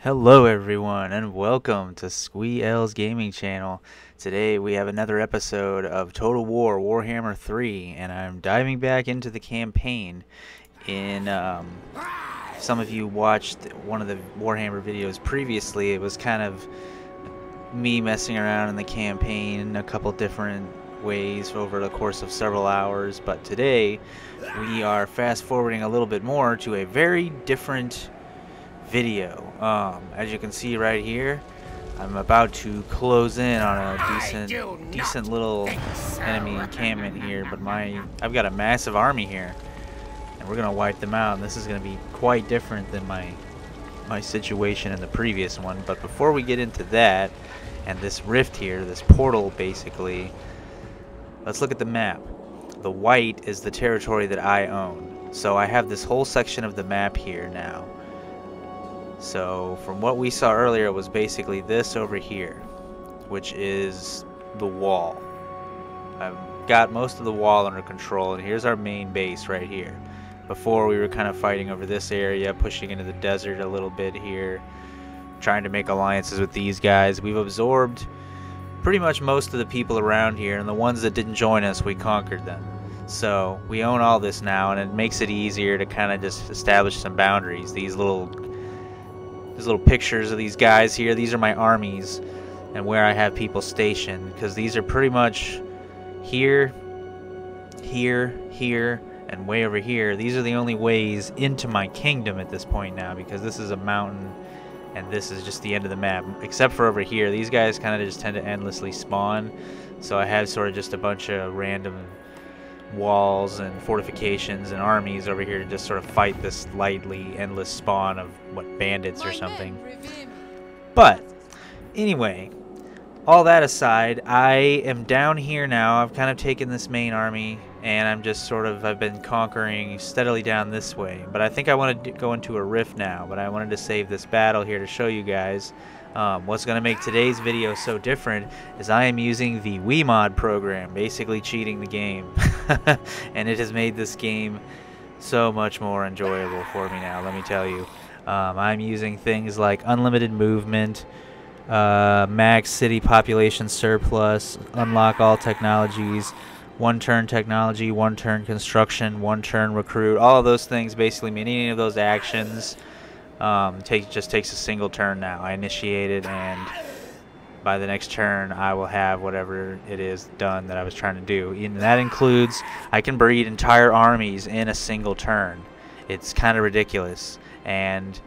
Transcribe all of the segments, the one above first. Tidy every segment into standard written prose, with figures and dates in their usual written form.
Hello everyone and welcome to Squee-El's gaming channel. Today we have another episode of Total War Warhammer 3 and I'm diving back into the campaign. Some of you watched one of the Warhammer videos previously. It was kind of me messing around in the campaign in a couple different ways over the course of several hours, but today we are fast forwarding a little bit more to a very different video. As you can see right here, I'm about to close in on a decent little enemy encampment here, but I've got a massive army here and we're gonna wipe them out, and this is gonna be quite different than my situation in the previous one. But before we get into that and this rift here, this portal basically, let's look at the map. The white is the territory that I own, so I have this whole section of the map here now. So from what we saw earlier, it was basically this over here, which is the wall. I've got most of the wall under control, and here's our main base right here. Before, we were kind of fighting over this area, pushing into the desert a little bit here, trying to make alliances with these guys. We've absorbed pretty much most of the people around here, and the ones that didn't join us, we conquered them. So we own all this now, and it makes it easier to kind of just establish some boundaries. These little pictures of these guys here, these are my armies and where I have people stationed, because these are pretty much here, here, here, and way over here. These are the only ways into my kingdom at this point now, because this is a mountain and this is just the end of the map, except for over here. These guys kind of just tend to endlessly spawn, so I have sort of just a bunch of random walls and fortifications and armies over here to just sort of fight this lightly endless spawn of bandits or something. But anyway, all that aside, I am down here now. I've kind of taken this main army and I've been conquering steadily down this way, but I think I want to go into a rift now. But I wanted to save this battle here to show you guys. What's going to make today's video so different is I am using the Wiimod program, basically cheating the game. And it has made this game so much more enjoyable for me now, let me tell you. I'm using things like unlimited movement, max city population surplus, unlock all technologies, one-turn technology, one-turn construction, one-turn recruit. All of those things basically mean any of those actions just takes a single turn now. I initiate it, and by the next turn I will have whatever it is done that I was trying to do. And that includes, I can breed entire armies in a single turn. It's kind of ridiculous, and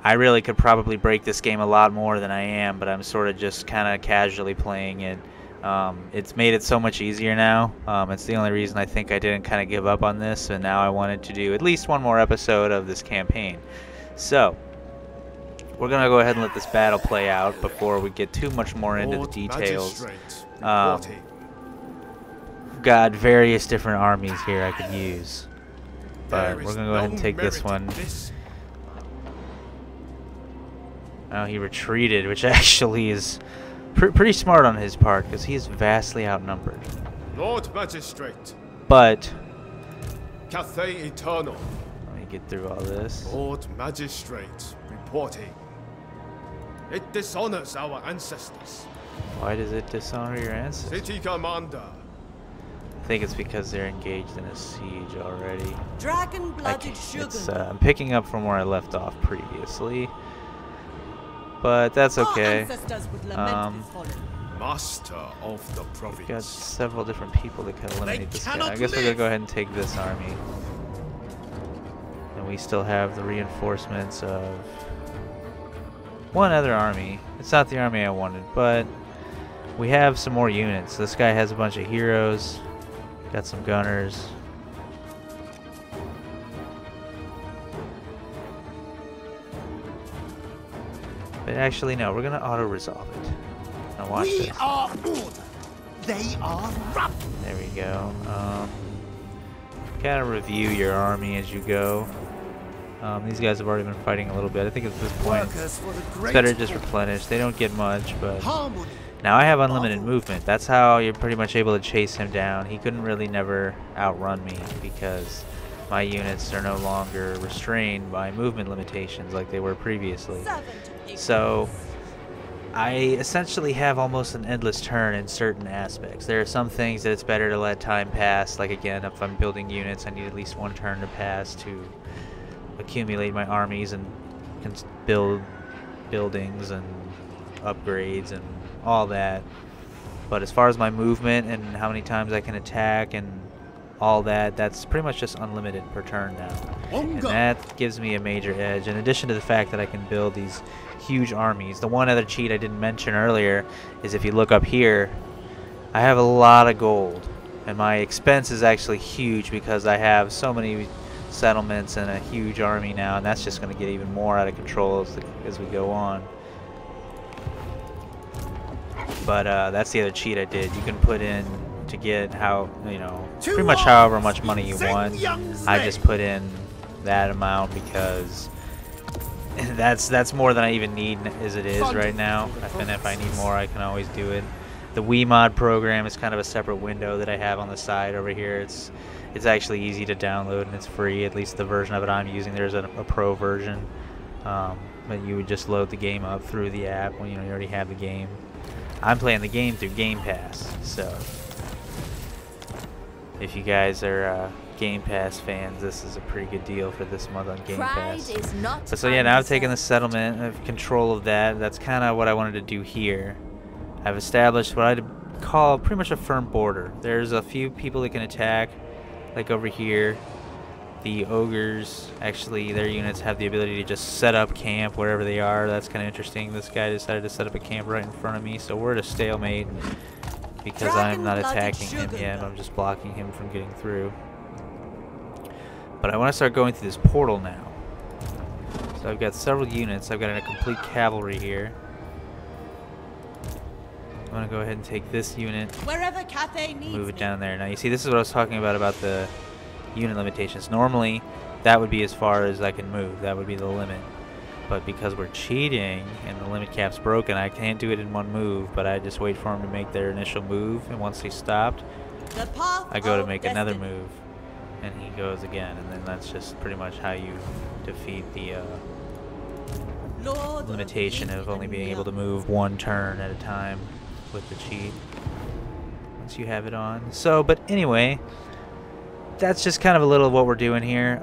I really could probably break this game a lot more than I am, but I'm sort of just kind of casually playing it. It's made it so much easier now. It's the only reason I think I didn't kind of give up on this, and now I wanted to do at least one more episode of this campaign. So, we're going to go ahead and let this battle play out before we get too much more into the details. Got various different armies here I could use, but we're going to go ahead and take this one. Oh, he retreated, which actually is pretty smart on his part, because he is vastly outnumbered. Lord Magistrate. But Cathay Eternal. Get through all this. Lord Magistrate reporting. It dishonors our ancestors. Why does it dishonor your ancestors? City Commander. I think it's because they're engaged in a siege already. Dragon-blooded sugar. I'm picking up from where I left off previously, but that's okay. Master of the province. We've got several different people that can eliminate this guy. I guess we're gonna go ahead and take this army. We still have the reinforcements of one other army. It's not the army I wanted, but we have some more units. This guy has a bunch of heroes, got some gunners. But actually, no, we're gonna auto-resolve it. Now watch this. We are order. They are rough. There we go. Kind of review your army as you go. These guys have already been fighting a little bit. I think at this point it's better to just replenish. They don't get much, but now I have unlimited movement. That's how you're pretty much able to chase him down. He couldn't really never outrun me because my units are no longer restrained by movement limitations like they were previously. So I essentially have almost an endless turn in certain aspects. There are some things that it's better to let time pass, like again, if I'm building units, I need at least one turn to pass to accumulate my armies and build buildings and upgrades and all that. But as far as my movement and how many times I can attack and all that, that's pretty much just unlimited per turn now. And that gives me a major edge, in addition to the fact that I can build these huge armies. The one other cheat I didn't mention earlier is if you look up here, I have a lot of gold. And my expense is actually huge because I have so many settlements and a huge army now, and that's just going to get even more out of control as we go on. But that's the other cheat I did. You can put in to get how, you know, pretty much however much money you want. I just put in that amount because that's more than I even need as it is right now. And if I need more, I can always do it. The Wii mod program is kind of a separate window that I have on the side over here. It's actually easy to download and it's free. At least the version of it I'm using. There's a pro version, but you would just load the game up through the app when you already have the game. I'm playing the game through Game Pass, so if you guys are Game Pass fans, this is a pretty good deal for this month on Game Pass. But so yeah, now I've taken the settlement, I have control of that. That's kind of what I wanted to do here. I've established what I'd call pretty much a firm border. There's a few people that can attack, like over here. The ogres, actually, their units have the ability to just set up camp wherever they are. That's kind of interesting. This guy decided to set up a camp right in front of me, so we're at a stalemate because I'm not attacking him yet. I'm just blocking him from getting through. But I want to start going through this portal now. So I've got several units. I've got a complete cavalry here. I'm going to go ahead and take this unit, move it down there. Now you see, this is what I was talking about the unit limitations. Normally that would be as far as I can move. That would be the limit. But because we're cheating and the limit cap's broken, I can't do it in one move, but I just wait for them to make their initial move, and once they stopped, I go to make another move, and he goes again, and then that's just pretty much how you defeat the limitation of only being able to move one turn at a time with the cheat once you have it on. So, but anyway, that's just kind of a little of what we're doing here.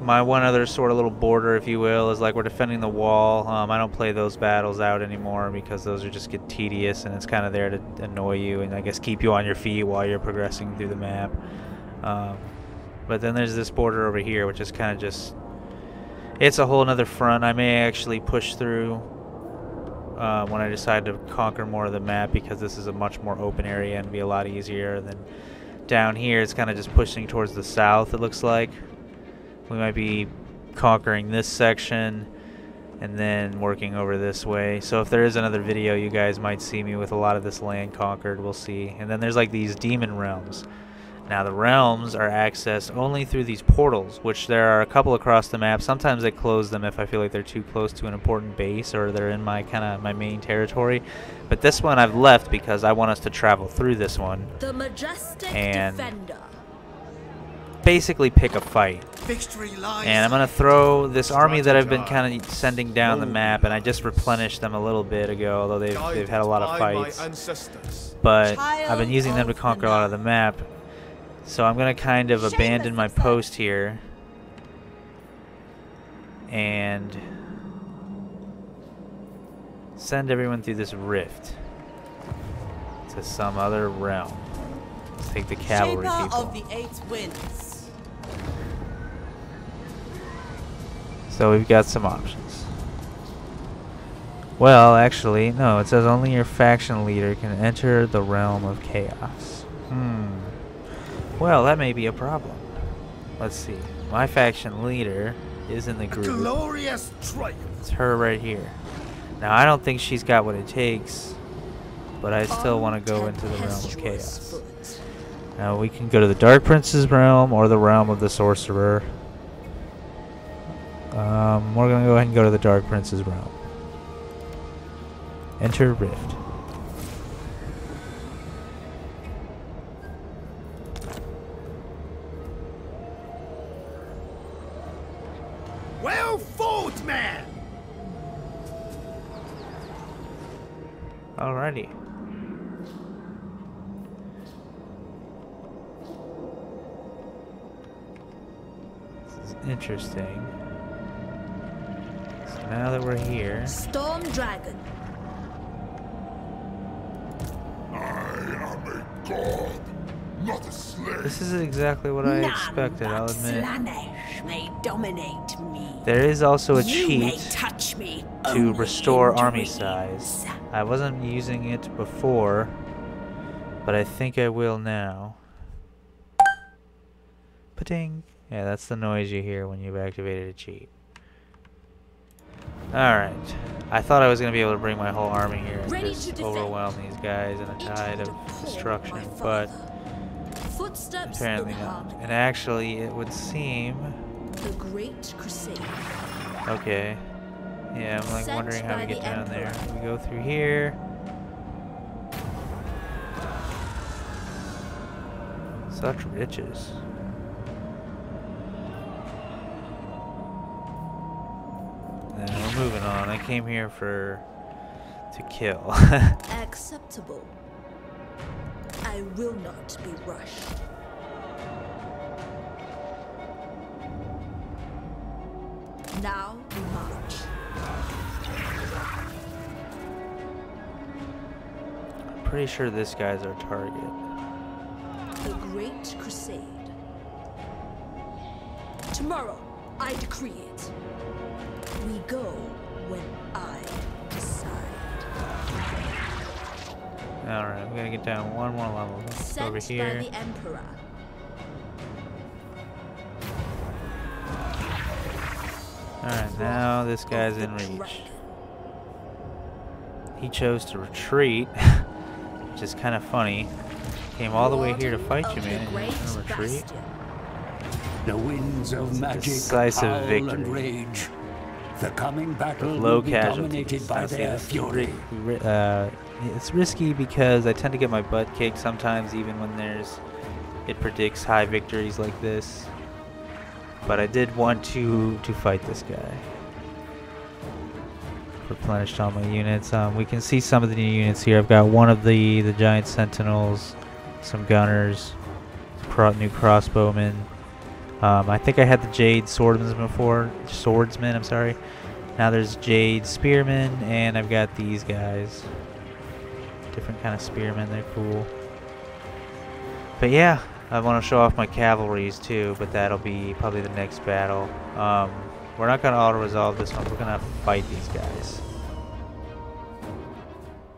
My one other sort of little border, if you will, is like we're defending the wall. I don't play those battles out anymore because those are just get tedious, and it's kind of there to annoy you and I guess keep you on your feet while you're progressing through the map. But then there's this border over here, which is kind of just, it's a whole nother front. I may actually push through when I decide to conquer more of the map, because this is a much more open area and be a lot easier than down here. It's kind of just pushing towards the south, it looks like. We might be conquering this section and then working over this way. So if there is another video, you guys might see me with a lot of this land conquered. We'll see. And then there's like these demon realms. Now the realms are accessed only through these portals, which there are a couple across the map. Sometimes I close them if I feel like they're too close to an important base or they're in my my main territory. But this one I've left because I want us to travel through this one and basically pick a fight. And I'm gonna throw this army that I've been kind of sending down the map, and I just replenished them a little bit ago, although they've had a lot of fights. But I've been using them to conquer a lot of the map. So I'm going to kind of abandon my post here and send everyone through this rift to some other realm. Let's take the cavalry people. Of the 8 winds. So we've got some options. Well, actually, no, it says only your faction leader can enter the realm of chaos. Well, that may be a problem. Let's see. My faction leader is in the group. Glorious triumph. It's her right here. Now, I don't think she's got what it takes, but I still want to go into the realm of chaos. Now, we can go to the Dark Prince's realm or the realm of the Sorcerer. We're going to go ahead and go to the Dark Prince's realm. Enter Rift. Alrighty. This is interesting. So now that we're here, Storm Dragon. I am a god, not a slave. this is exactly what I expected, I'll admit. Slanesh may dominate me. There is also a You may cheat touch me to only restore in army dreams. size. I wasn't using it before, but I think I will now. Pa-ding! Yeah, that's the noise you hear when you've activated a cheat. Alright. I thought I was going to be able to bring my whole army here and Ready just to defend. overwhelm these guys in a tide of destruction, but Footsteps apparently in not. harmony. And actually, it would seem... The Great Crusade. Okay. Yeah, I'm like Sent wondering how by we get the down there. Emperor. We go through here. Such riches. And we're moving on. I came here to kill. Acceptable. I will not be rushed. Now we march. I'm pretty sure this guy's our target. The Great Crusade. Tomorrow, I decree it. We go when I decide. Alright, I'm gonna get down one more level. Sent Over by here. the Emperor. Alright, now this guy's in reach. Dragon. He chose to retreat, which is kind of funny. Came all the way here to fight you, man, and you're just gonna retreat? The winds of magic decisive howl victory. and rage. The coming battle Low will be casualties. dominated by Now, see, their this is fury. it's risky because I tend to get my butt kicked sometimes, even when it predicts high victories like this. But I did want to fight this guy. Replenished all my units. We can see some of the new units here. I've got one of the giant sentinels, some gunners, new crossbowmen. I think I had the Jade swordsman before. Swordsman, I'm sorry. Now there's Jade spearmen, and I've got these guys. Different kind of spearmen. They're cool. But yeah, I want to show off my cavalries too, but that'll be probably the next battle. We're not going to auto-resolve this one. We're going to fight these guys.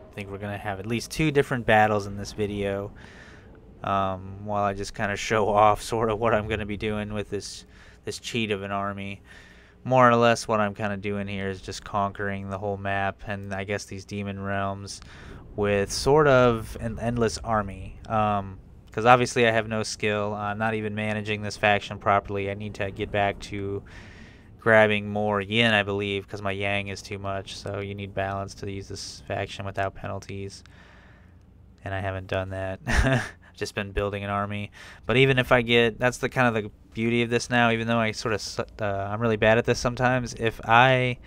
I think we're going to have at least 2 different battles in this video. While I just kind of show off sort of what I'm going to be doing with this cheat of an army. More or less what I'm kind of doing here is just conquering the whole map and I guess these demon realms with sort of an endless army. Because obviously I have no skill. I'm not even managing this faction properly. I need to get back to grabbing more yin, I believe, because my yang is too much. So you need balance to use this faction without penalties. And I haven't done that. Just been building an army. But even if I get, that's the kind of the beauty of this now, even though I sort of, I'm really bad at this sometimes. If I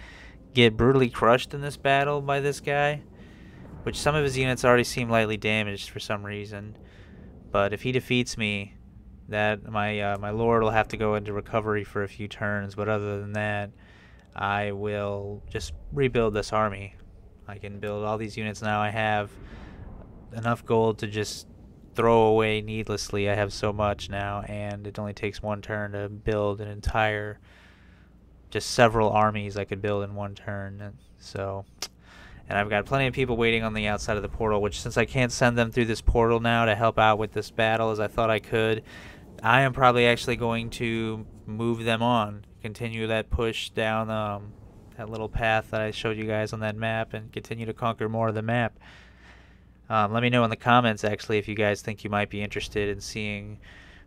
get brutally crushed in this battle by this guy, which some of his units already seem lightly damaged for some reason, but if he defeats me, that my lord will have to go into recovery for a few turns. But other than that, I will just rebuild this army. I can build all these units now. I have enough gold to just throw away needlessly. I have so much now, and it only takes 1 turn to build an entire, just several armies I could build in 1 turn. And I've got plenty of people waiting on the outside of the portal, which since I can't send them through this portal now to help out with this battle as I thought I could, I am probably actually going to move them on, continue that push down that little path that I showed you guys on that map, and continue to conquer more of the map. Let me know in the comments actually if you guys think you might be interested in seeing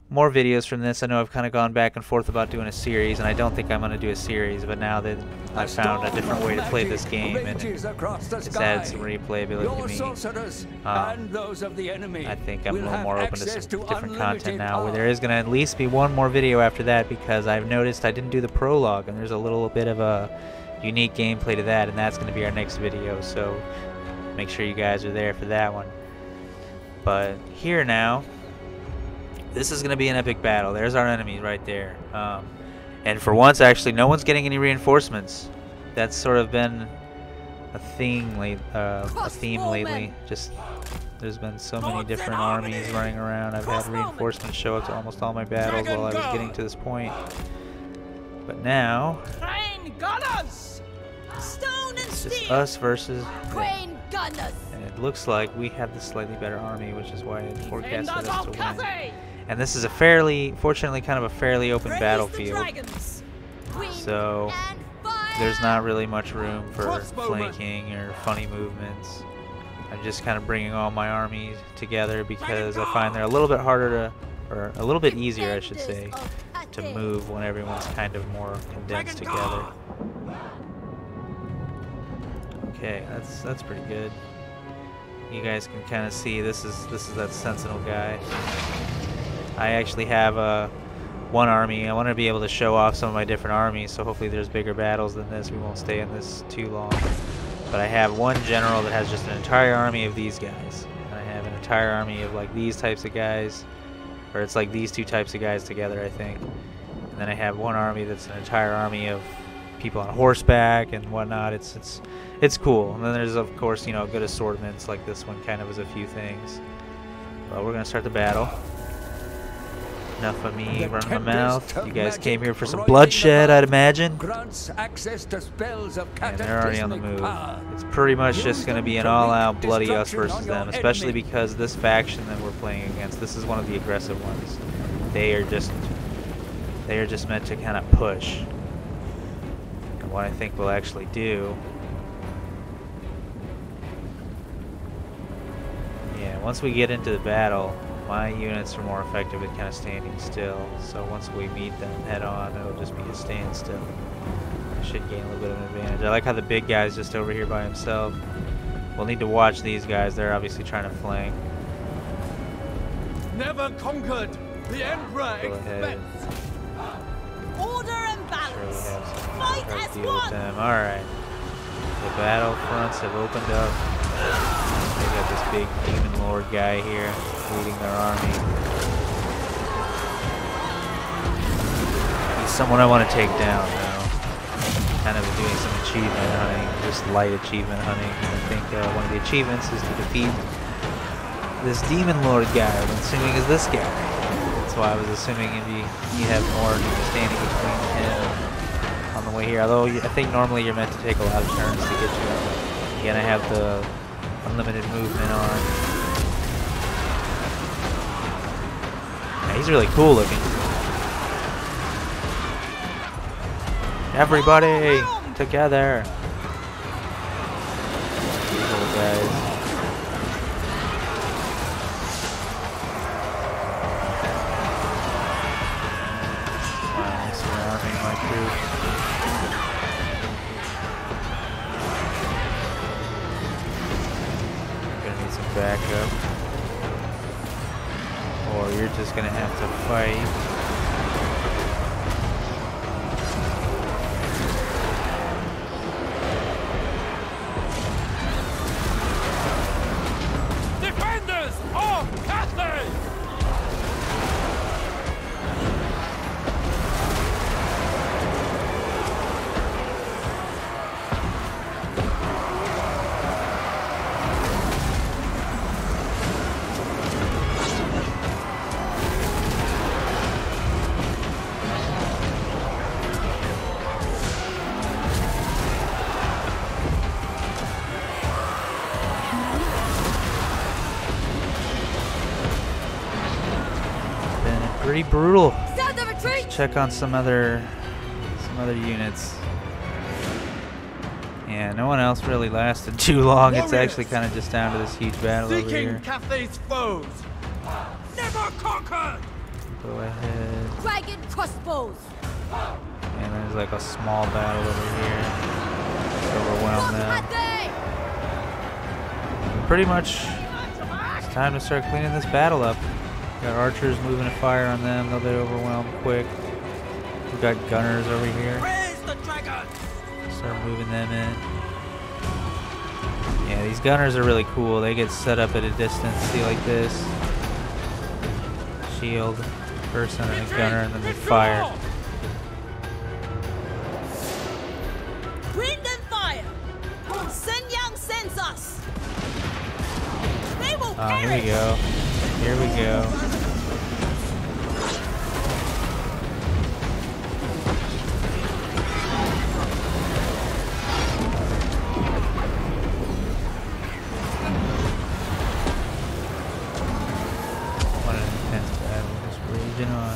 more videos from this. I know I've kind of gone back and forth about doing a series, and I don't think I'm going to do a series, but now that I've found a different way to play this game and it's added some replayability to me, I think I'm a little more open to some different content now, where there is going to at least be 1 more video after that, because I've noticed I didn't do the prologue, and there's a little bit of a unique gameplay to that, and that's going to be our next video. So make sure you guys are there for that one. But here now, this is going to be an epic battle. There's our enemies right there. And for once, actually, no one's getting any reinforcements. That's sort of been a theme lately. Just there's been so many different armies running around. I've had reinforcements show up to almost all my battles while I was getting to this point. But now, it's just us versus them. And it looks like we have the slightly better army, which is why it forecasted us to win. And this is a fortunately, kind of a fairly open battlefield. So there's not really much room for flanking or funny movements. I'm just kind of bringing all my armies together because I find they're a little bit harder to, or a little bit easier, I should say, to move when everyone's kind of more condensed together. Okay, that's pretty good. You guys can kind of see this is that sentinel guy. I actually have one army. I want to be able to show off some of my different armies, so hopefully there's bigger battles than this. We won't stay in this too long. But I have one general that has just an entire army of these guys. And I have an entire army of like these types of guys. Or it's like these two types of guys together, I think. And then I have one army that's an entire army of people on horseback and whatnot. It's cool. And then there's, of course, you know, good assortments like this one kind of is a few things. But we're going to start the battle. Enough of me running my mouth. You guys came here for some bloodshed, I'd imagine. And they're already on the move. It's pretty much just going to be an all-out bloody us versus them, especially because this faction that we're playing against, this is one of the aggressive ones. They are just meant to kind of push. And what I think we'll actually do, yeah, once we get into the battle, my units are more effective at kind of standing still, so once we meet them head on, it'll just be a standstill. I should gain a little bit of an advantage. I like how the big guy's just over here by himself. We'll need to watch these guys. They're obviously trying to flank. Never conquered. The Emperor expects. Order and balance. Fight as one. Alright. The battle fronts have opened up. They got this big demon lord guy here leading their army. He's someone I want to take down now. Kind of doing some achievement hunting, just light achievement hunting. I think one of the achievements is to defeat this demon lord guy. I'm assuming is this guy. That's why I was assuming you have more standing between him on the way here. Although I think normally you're meant to take a lot of turns to get to him. Again, I have the unlimited movement on. Yeah, he's really cool looking. Everybody together. These little guys. Finally surrounding my troops. Gonna need some backup. Or you're just gonna have to fight. Pretty brutal. Let's check on some other units. Yeah, no one else really lasted too long. It's actually kind of just down to this huge battle over here. Cathay's foes. Never conquered. Go ahead. Dragon crossbows. And there's like a small battle over here. Let's overwhelm them. Pretty much, it's time to start cleaning this battle up. Got archers moving a fire on them, they'll be overwhelmed quick. We've got gunners over here. Raise the dragon. Start moving them in. Yeah, These gunners are really cool. They get set up at a distance. See, like this. Shield, person, and a gunner, and then they fire. Wind and fire. Sun Yang sends us. They will perish. Here we go. Here we go. What an intense battle. Just raging on.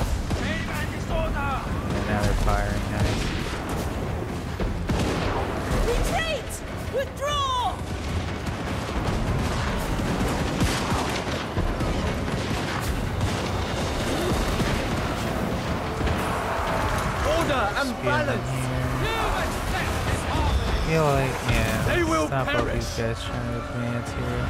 And now they're firing. Nice. Retreat! Withdraw! Order and balance. I feel like, yeah, They will stop all perish. these guys trying to advance here.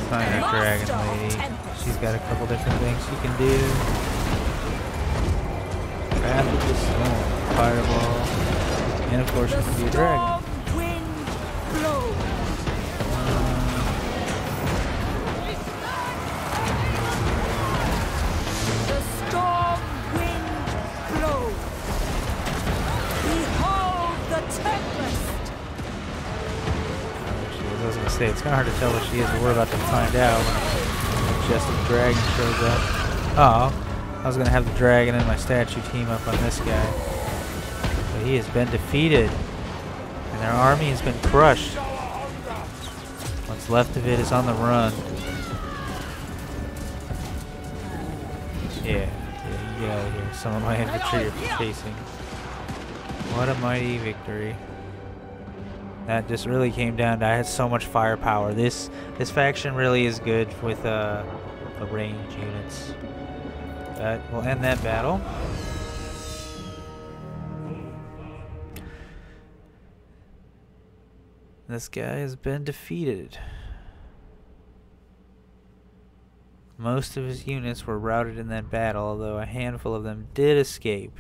Find our dragon lady. She's got a couple different things she can do. Wrath of the Storm, Fireball, and of course she can be a dragon. Wind blows. The storm wind blows. Behold the tempest. I was gonna say, it's kind of hard to tell what she is, but we're about to find out when the Majestic Dragon shows up. Oh, I was gonna have the dragon and my statue team up on this guy. But he has been defeated. And their army has been crushed. What's left of it is on the run. Yeah, you get out of here. Some of my infantry are chasing. What a mighty victory. That just really came down to, I had so much firepower. This faction really is good with the range units. That will end that battle. This guy has been defeated. Most of his units were routed in that battle, although a handful of them did escape.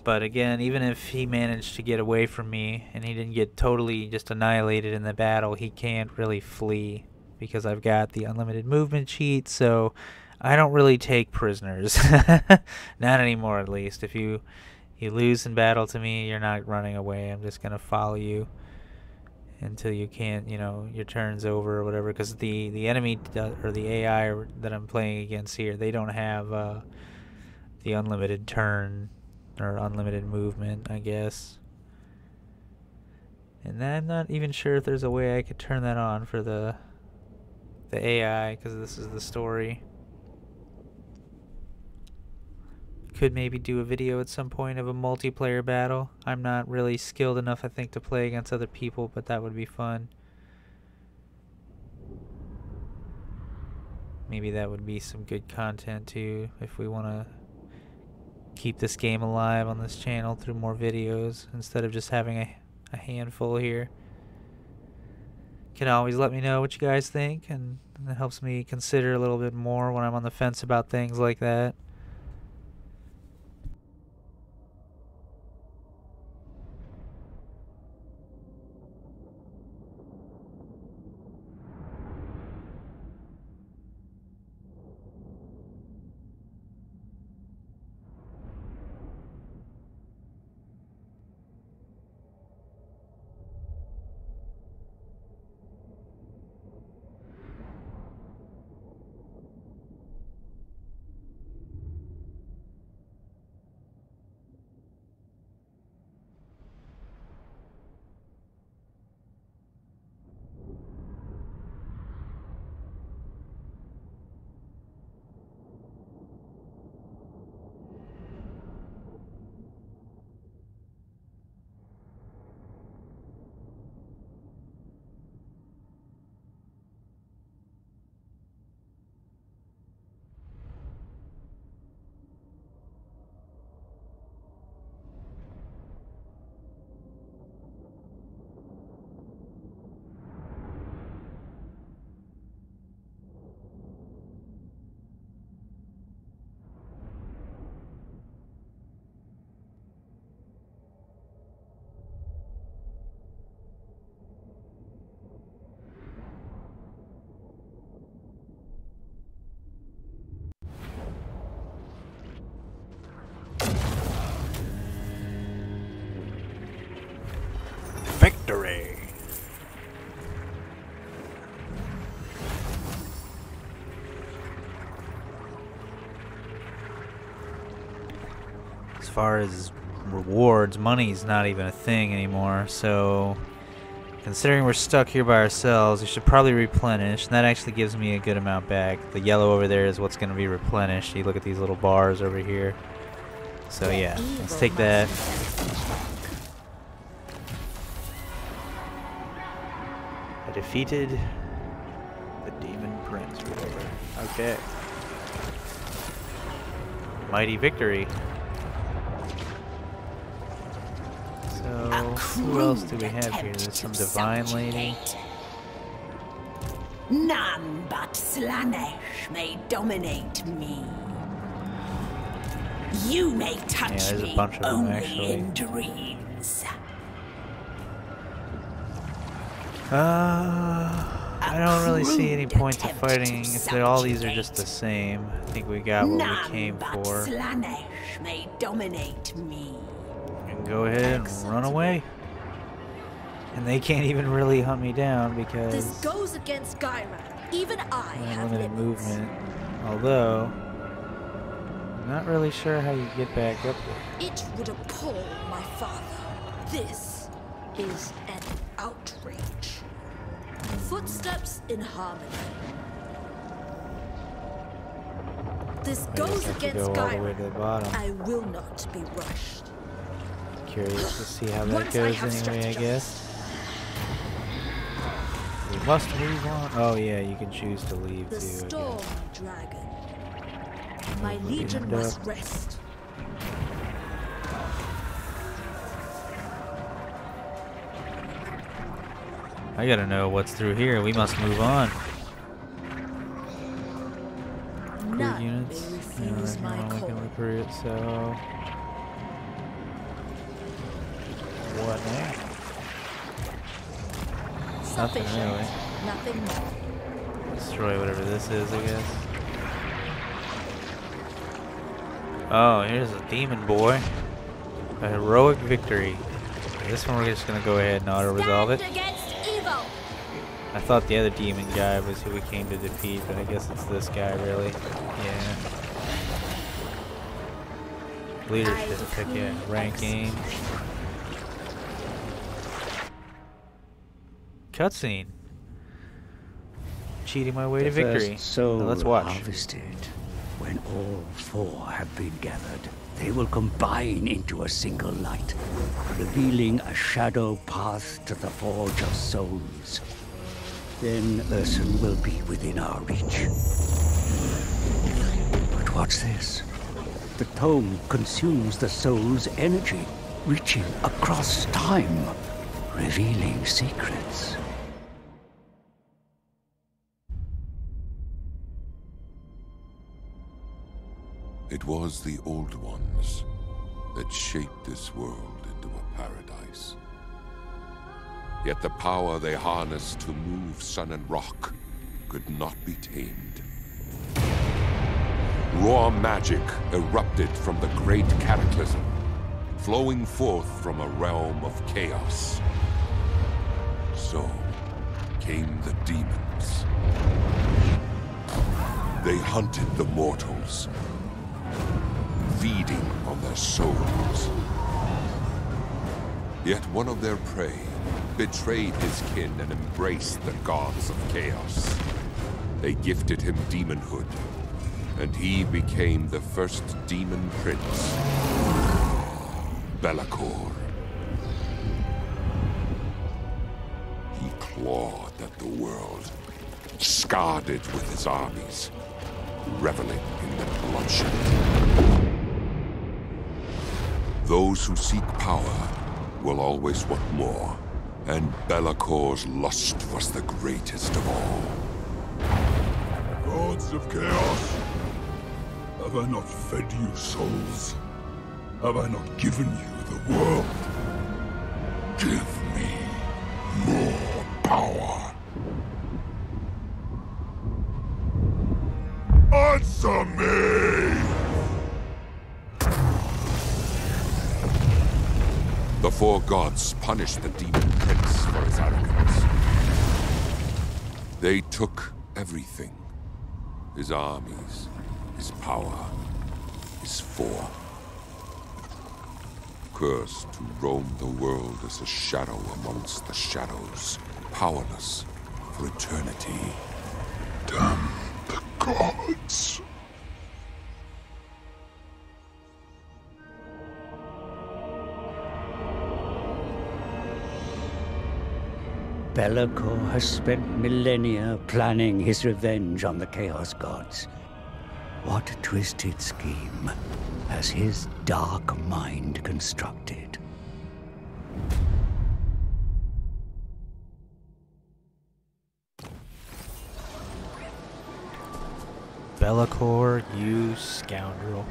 But again, even if he managed to get away from me and he didn't get totally just annihilated in the battle, he can't really flee because I've got the unlimited movement cheat, so I don't really take prisoners. Not anymore, at least. If you lose in battle to me, you're not running away. I'm just going to follow you until you can't, your turn's over or whatever, because the enemy or the AI that I'm playing against here, they don't have the unlimited turn or unlimited movement, I guess. And I'm not even sure if there's a way I could turn that on for the AI, because this is the story. Could maybe do a video at some point of a multiplayer battle. I'm not really skilled enough, I think, to play against other people, but that would be fun. Maybe that would be some good content too, if we want to keep this game alive on this channel through more videos instead of just having a handful here. You can always let me know what you guys think, and it helps me consider a little bit more when I'm on the fence about things like that. Victory! As far as rewards, money's not even a thing anymore, so considering we're stuck here by ourselves, we should probably replenish, and that actually gives me a good amount back. The yellow over there is what's going to be replenished. You look at these little bars over here. So yeah, let's take that. I defeated the Demon Prince or whatever. Okay. Mighty victory. So, who else do we have here? There's some divine lady. None but Slanesh may dominate me. You may touch there's a me bunch of them, only actually. in dreams. I don't really see any point to fighting if all these are just the same. I think we got what we came for. Slanesh may dominate me. We can go ahead and run away. And they can't even really hunt me down because This goes against Gyra. Even I I have limited limits. movement. Although, I'm not really sure how you get back up there. It would appall my father. This is an outrage. Footsteps in harmony. This I guess goes I have to against go all the way Gyra. to the bottom. I will not be rushed. Curious to see how that Once I goes have anyway, I strategized. guess. We must move on. Oh yeah, you can choose to leave The too. I storm guess. dragon. My Move the legion end must up. rest. I gotta know what's through here. We must move on. Recruit None units. may Yeah, refuse there's my no one we call. can recruit, so what now? Nothing Sufficient. really. Nothing more. Destroy whatever this is, I guess. Oh, here's a demon boy. A heroic victory. This one we're just gonna go ahead and auto-resolve it. Stand against evil. I thought the other demon guy was who we came to defeat, but I guess it's this guy, really. Yeah. Leadership, heck yeah. Ranking. Cutscene. Cheating my way to victory. So Let's watch. harvested. When all four have been gathered, they will combine into a single light, revealing a shadow path to the Forge of Souls. Then Ursun will be within our reach. But what's this? The tome consumes the soul's energy, reaching across time, revealing secrets. It was the Old Ones that shaped this world into a paradise. Yet the power they harnessed to move sun and rock could not be tamed. Raw magic erupted from the great cataclysm, flowing forth from a realm of chaos. So came the demons. They hunted the mortals, feeding on their souls. Yet one of their prey betrayed his kin and embraced the gods of chaos. They gifted him demonhood, and he became the first demon prince, Be'lakor. He clawed at the world, scarred it with his armies, reveling in the bloodshed. Those who seek power will always want more, and Be'lakor's lust was the greatest of all. Gods of chaos, have I not fed you souls? Have I not given you the world? Give me more power. Answer me! The four gods punished the demon prince for his arrogance. They took everything. His armies, his power, his form. Cursed to roam the world as a shadow amongst the shadows, powerless for eternity. Damn the gods. Be'lakor has spent millennia planning his revenge on the Chaos Gods. What twisted scheme has his dark mind constructed? Be'lakor, you scoundrel.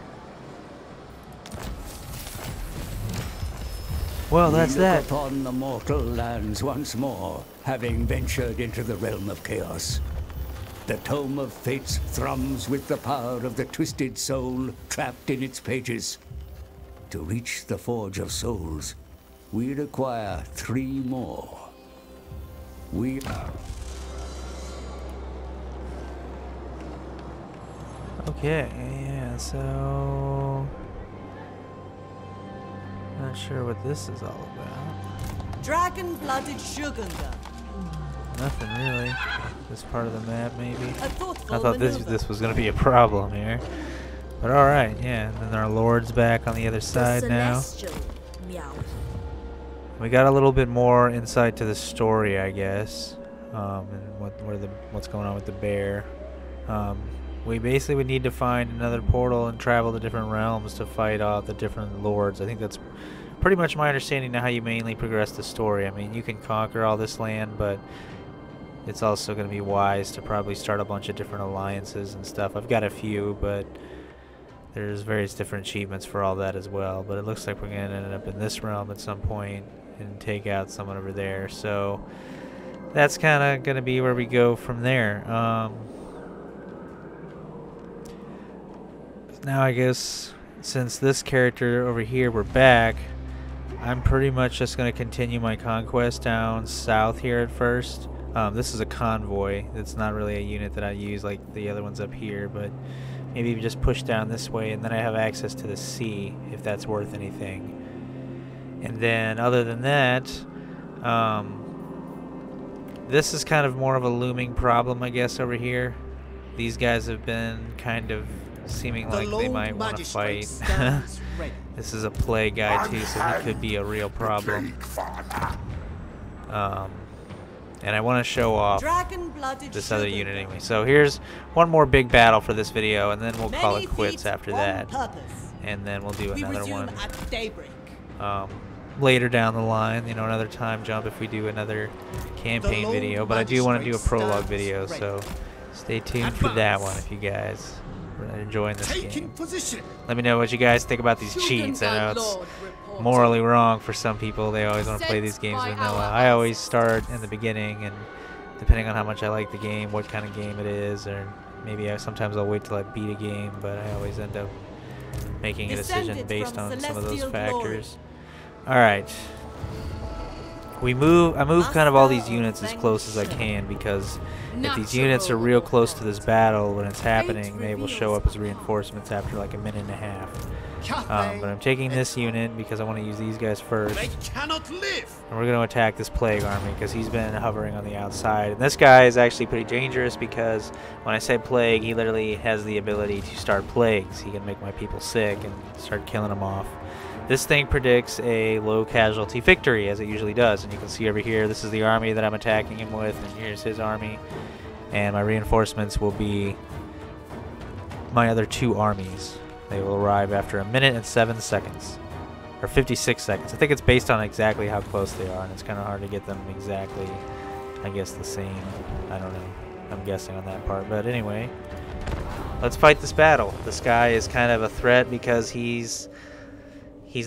Well, that's We look that. upon the mortal lands once more, having ventured into the realm of chaos. The Tome of Fates thrums with the power of the twisted soul trapped in its pages. To reach the Forge of Souls, we require 3 more. We are... Okay, yeah, so... Not sure what this is all about. Dragon-blooded Shuganga. Nothing really. This part of the map, maybe. A thoughtful I thought maneuver. this was gonna be a problem here, but all right, yeah. And then our lord's back on the other side now. Celestial meow. We got a little bit more insight to the story, I guess, and what's going on with the bear. We basically would need to find another portal and travel to different realms to fight off the different lords. I think that's pretty much my understanding of how you mainly progress the story. I mean, you can conquer all this land, but it's also going to be wise to probably start a bunch of different alliances and stuff. I've got a few, but there's various different achievements for all that as well. But it looks like we're going to end up in this realm at some point and take out someone over there. So that's kind of going to be where we go from there. Now I guess since this character over here we're back, I'm pretty much just going to continue my conquest down south here at first. This is a convoy. It's not really a unit that I use like the other ones up here, but maybe just push down this way and then I have access to the sea if that's worth anything. And then other than that, this is kind of more of a looming problem, I guess, over here. These guys have been kind of seeming like they might want to fight. This is a plague guy too, so he could be a real problem. And I want to show off this other unit anyway. So here's one more big battle for this video, and then we'll call it quits after that. And then we'll do another one later down the line, you know, another time jump if we do another campaign video. But I do want to do a prologue video, so stay tuned for that one if you guys are enjoying this game. Let me know what you guys think about these cheats. I know it's morally wrong for some people. They always want to play these games vanilla. I always start in the beginning, and depending on how much I like the game, what kind of game it is, or maybe sometimes I'll wait till I beat a game, but I always end up making a decision based on some of those factors. Alright. I move kind of all these units as close as I can, because if these units are real close to this battle when it's happening, they will show up as reinforcements after like a minute and a half. But I'm taking this unit because I want to use these guys first. They cannot live. And we're going to attack this plague army because he's been hovering on the outside. And this guy is actually pretty dangerous because when I say plague, he literally has the ability to start plagues. He can make my people sick and start killing them off. This thing predicts a low casualty victory, as it usually does. And you can see over here, this is the army that I'm attacking him with, and here's his army. And my reinforcements will be my other 2 armies. They will arrive after 1 minute and 7 seconds. Or 56 seconds. I think it's based on exactly how close they are, and it's kind of hard to get them exactly, I guess, the same. I don't know. I'm guessing on that part. But anyway, let's fight this battle. This guy is kind of a threat because he's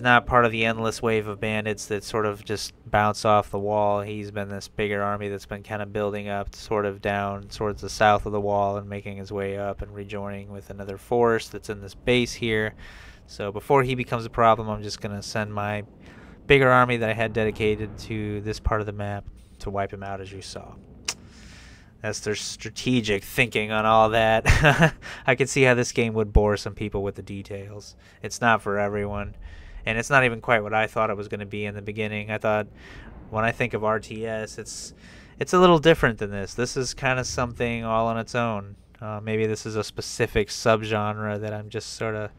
not part of the endless wave of bandits that sort of just bounce off the wall. He's been this bigger army that's been kind of building up sort of down towards the south of the wall and making his way up and rejoining with another force that's in this base here. So before he becomes a problem, I'm just going to send my bigger army that I had dedicated to this part of the map to wipe him out, as you saw. That's their strategic thinking on all that. I can see how this game would bore some people with the details. It's not for everyone. And it's not even quite what I thought it was going to be in the beginning. I thought, when I think of RTS, it's a little different than this. This is kind of something all on its own. Maybe this is a specific subgenre that I'm just sort of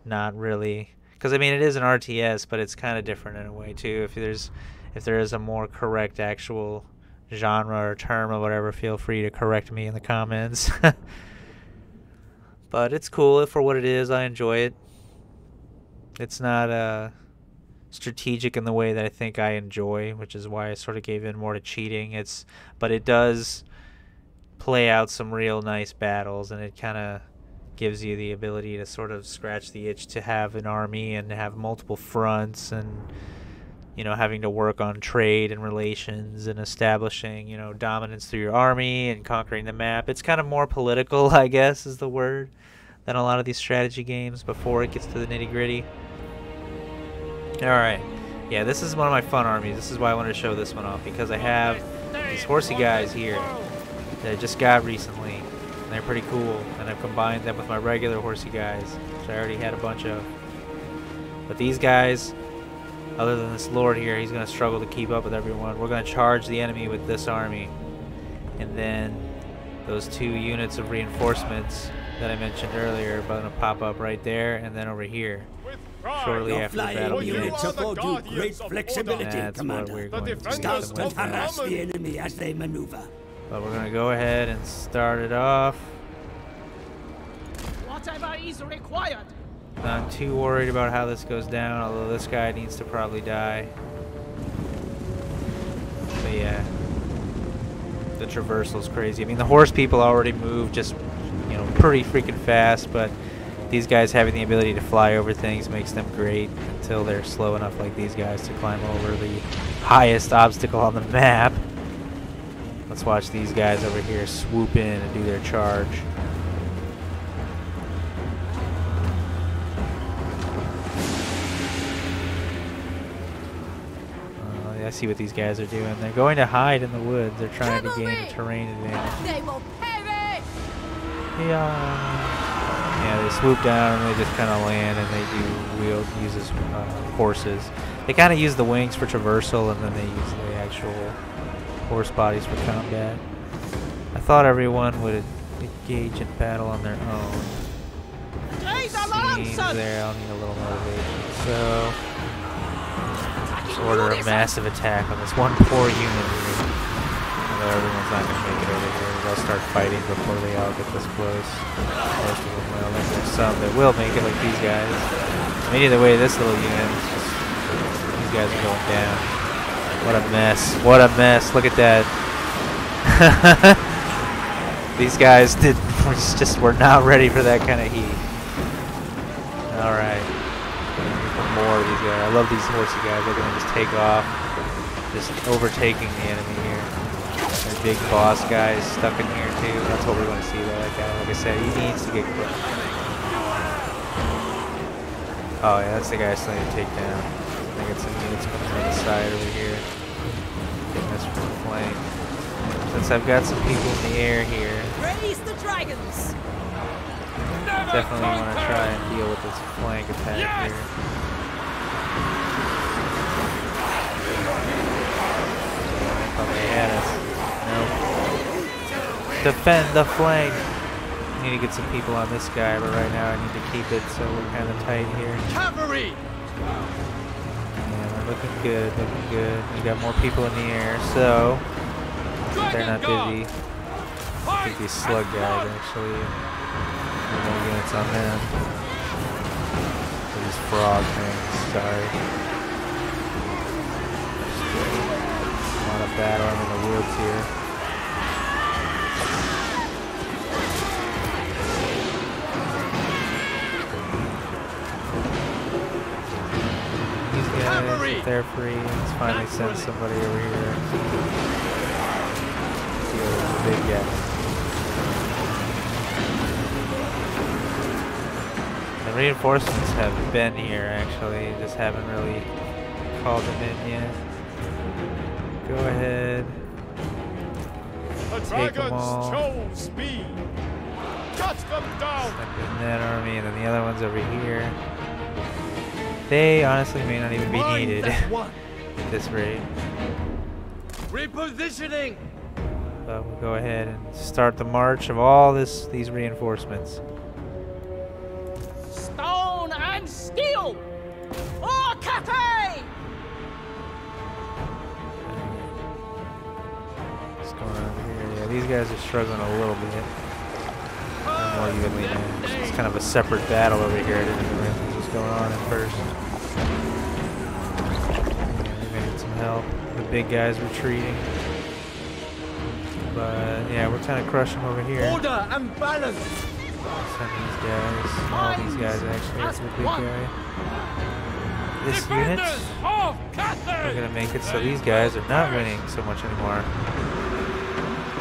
not really... Because, I mean, it is an RTS, but it's kind of different in a way, too. If there is a more correct actual genre or term or whatever, feel free to correct me in the comments. But it's cool for what it is. I enjoy it. It's not strategic in the way that I think I enjoy, which is why I sort of gave in more to cheating. But it does play out some real nice battles, and it kind of gives you the ability to sort of scratch the itch to have an army and have multiple fronts, and you know, having to work on trade and relations and establishing, you know, dominance through your army and conquering the map. It's kind of more political, I guess is the word, than a lot of these strategy games before it gets to the nitty-gritty. Alright, yeah, this is one of my fun armies. This is why I wanted to show this one off, because I have these horsey guys here that I just got recently, and they're pretty cool, and I've combined them with my regular horsey guys, which I already had a bunch of. But these guys, other than this lord here, he's going to struggle to keep up with everyone. We're going to charge the enemy with this army, and then those 2 units of reinforcements that I mentioned earlier are going to pop up right there, and then over here shortly after the battle begins. Afford you great flexibility, That's Commander. what we're going to do. Scout and harass the enemy as they maneuver. But we're going to go ahead and start it off. Whatever is required. Not too worried about how this goes down, although this guy needs to probably die. But yeah, the traversal's crazy. I mean, the horse people already move just, you know, pretty freaking fast, but these guys having the ability to fly over things makes them great until they're slow enough, like these guys, to climb over the highest obstacle on the map. Let's watch these guys over here swoop in and do their charge. I see what these guys are doing. They're going to hide in the woods. They're trying to gain a terrain advantage. They will perish. Yeah, they swoop down and they just kind of land, and they use horses. They kind of use the wings for traversal, and then they use the actual horse bodies for combat. I thought everyone would engage in battle on their own. Seems there, I'll need a little motivation. So order a massive attack on this one poor unit here. Although everyone's not going to make it over here. They'll start fighting before they all get this close. Most of them will. There's some that will make it, like these guys. I mean, either way, this little unit is just... These guys are going down. What a mess. What a mess. Look at that. These guys were not ready for that kind of heat. Alright. More of these guys. I love these horsey guys. Look at them just take off, just overtaking the enemy here. There's big boss guys stuck in here too. That's what we're going to see though. That guy, like I said, he needs to get crushed. Oh yeah, that's the guy still need to take down. I think it's some units coming from the side over here. Getting this from the flank. Since I've got some people in the air here, Raise the dragons. definitely want to try and deal with this flank attack here. They had us. Nope. Defend the flank. I need to get some people on this guy, but right now I need to keep it, so we're kind of tight here. Cavalry. Yeah, we're looking good, looking good. We got more people in the air, so they're not busy. I think these slug guys actually. More units on them. These frog things. Sorry. Battle in the woods here. These guys, if they're free, let's finally send somebody over here. Deal with the big guy. The reinforcements have been here actually, just haven't really called them in yet. Go ahead. The Take them all. dragons chose me. Cut them down. Slip in that army, and then the other ones over here. They honestly may not even be needed at this rate. Repositioning. But we'll go ahead and start the march of all these reinforcements. Stone and steel. For Cathay. What's going on over here? Yeah, these guys are struggling a little bit. They're more evenly matched. It's kind of a separate battle over here. I didn't realize what was going on at first. Yeah, they may need some help. The big guy's retreating. But yeah, we're kind of crushing over here. Order and balance. Send these guys, all these guys actually, after the big guy. This unit, we're gonna make it so these guys are not winning so much anymore.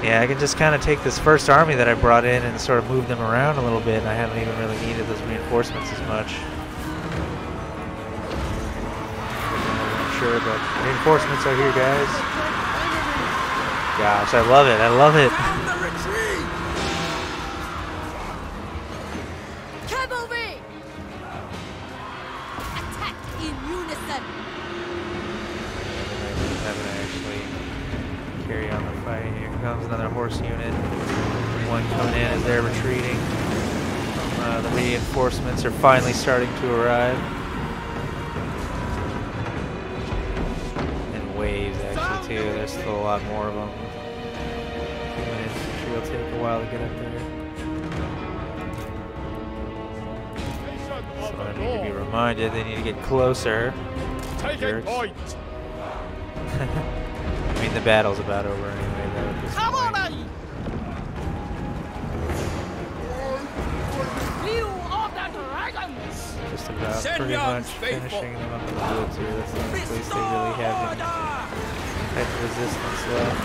Yeah, I can just kind of take this first army that I brought in and sort of move them around a little bit, and I haven't even really needed those reinforcements as much. I'm sure, but reinforcements are here, guys. Gosh, I love it. I love it. Cavalry! Attack in unison! Having to actually carry on the fight. Here comes another horse unit. One coming in as they're retreating. The reinforcements are finally starting to arrive. In waves, actually, too. There's still a lot more of them. It'll take a while to get up there. So I need to be reminded they need to get closer. Taking point. I mean, the battle's about over anyway, though, at this Come point. on! View of the dragons. Just about pretty much finishing them up in the woods here. That's the only place they really have any type of resistance left.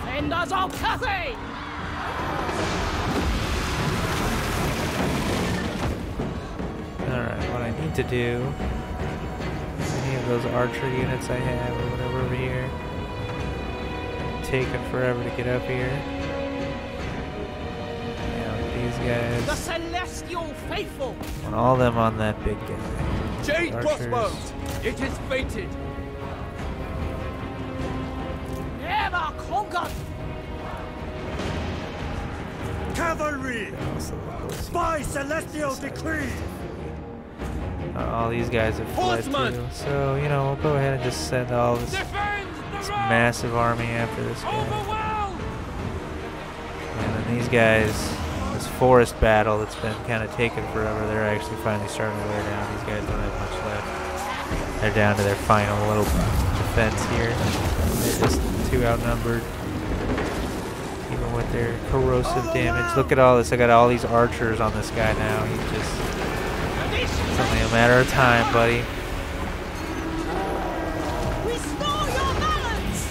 Defenders of Cathay. Alright, what I need to do, any of those archer units I have or whatever over here, taking forever to get up here. Yeah, these The guys, celestial faithful. want all them on that big guy. Jade Archers. crossbows. It is fated. Never conquered. Cavalry! By celestial decree! All these guys have fled Horsemen! too. So, you know, we'll go ahead and just send all this massive army after this guy. Overwhelmed. And then these guys, this forest battle that's been kind of taking forever, they're actually finally starting to wear down. These guys don't have much left. They're down to their final little defense here. They're just too outnumbered. Even with their corrosive damage. Look at all this. I got all these archers on this guy now. He's just... It's only a matter of time, buddy. Restore your balance!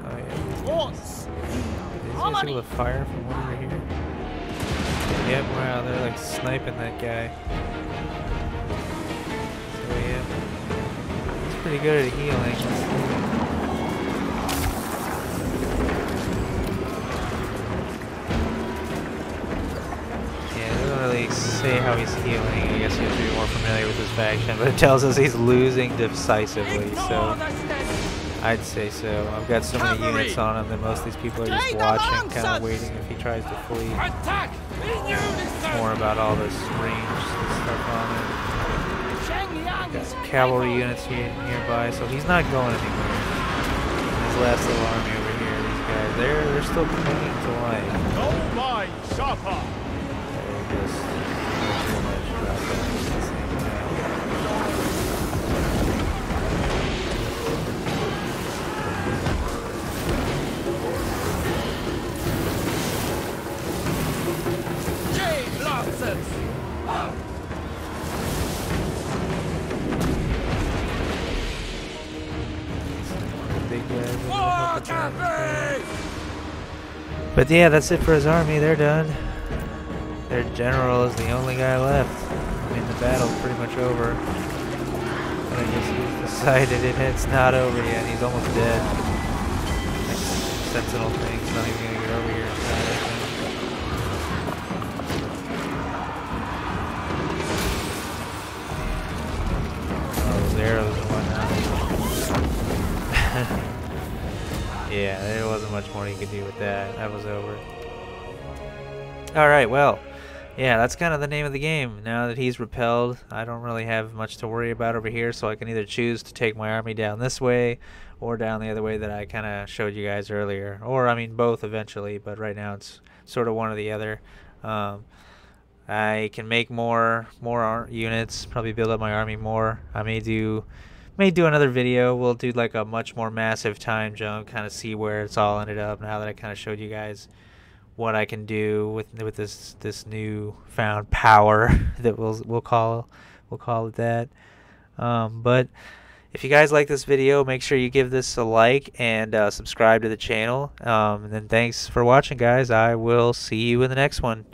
Oh, yeah. Force. Is guys able to fire from over here? Yep, wow, they're like sniping that guy. So yeah, he's pretty good at healing. Yeah, it doesn't really say how he's healing. I guess you have to be more familiar with his faction, but it tells us he's losing decisively, so I'd say so. I've got so many units on him that most of these people are just watching, kind of waiting if he tries to flee. Attack in unison. More about all this range stuff on him. Got cavalry units here nearby, so he's not going anywhere. His last little army over here, these guys, they're still clinging to life. No mind, sharper. just pretty much dropped off at the same time. Jade Lancers! Big guys. War cafe! But yeah, that's it for his army. They're done. Their general is the only guy left. I mean, the battle's pretty much over. But I guess he's decided it's not over yet. He's almost dead. Next sentinel thing's not even gonna get over here in time, I think. Oh, those arrows and whatnot. Yeah, there wasn't much more you could do with that. That was over. Alright, well, yeah, that's kind of the name of the game. Now that he's repelled, I don't really have much to worry about over here, so I can either choose to take my army down this way or down the other way that I kind of showed you guys earlier. Or, I mean, both eventually, but right now it's sort of one or the other. I can make more units, probably build up my army more. I may do another video. We'll do like a much more massive time jump, kind of see where it's all ended up now that I kind of showed you guys what I can do with this new found power that we'll call it that. But if you guys like this video, make sure you give this a like and subscribe to the channel. And then thanks for watching, guys. I will see you in the next one.